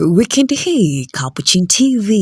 Wikendi hii Capuchin TV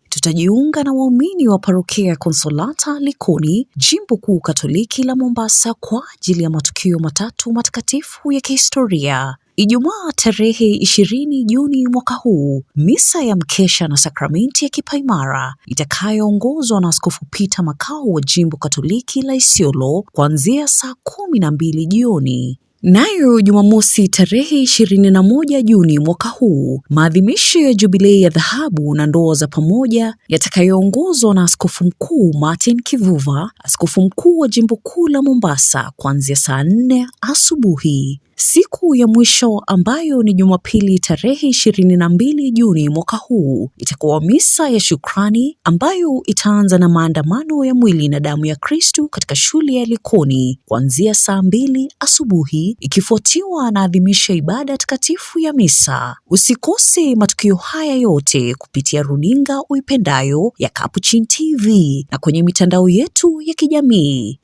tutajiunga na waumini wa parokia ya Konsolata Likoni, Jimbo Kuu Katoliki la Mombasa kwa ajili ya matukio matatu matakatifu ya kihistoria. Ijumaa tarehe 20 Juni mwaka huu, misa ya mkesha na sakramenti ya kipaimara itakayoongozwa na Askofu Peter Makau wa Jimbo Katoliki la Isiolo kuanzia saa 12 jioni. Nayo Jumamosi tarehe 21 Juni mwaka huu, maadhimisho ya jubilei ya dhahabu na ndoa za pamoja yatakayoongozwa na Askofu Mkuu Martin Kivuva, Askofu Mkuu wa Jimbo Kuu la Mombasa kuanzia saa 4 asubuhi. Siku ya mwisho ambayo ni Jumapili tarehe 22 Juni mwaka huu itakuwa misa ya shukrani ambayo itaanza na maandamano ya mwili na damu ya Kristu katika shule ya Likoni kuanzia saa 2 asubuhi, ikifuatiwa na adhimisho ibada takatifu ya misa. Usikose matukio haya yote kupitia runinga uipendayo ya Capuchin TV na kwenye mitandao yetu ya kijamii.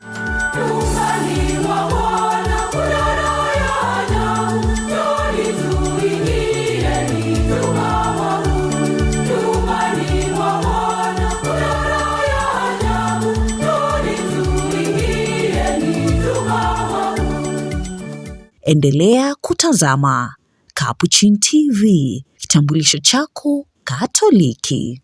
Endelea kutazama Capuchin TV, kitambulisho chako Katoliki.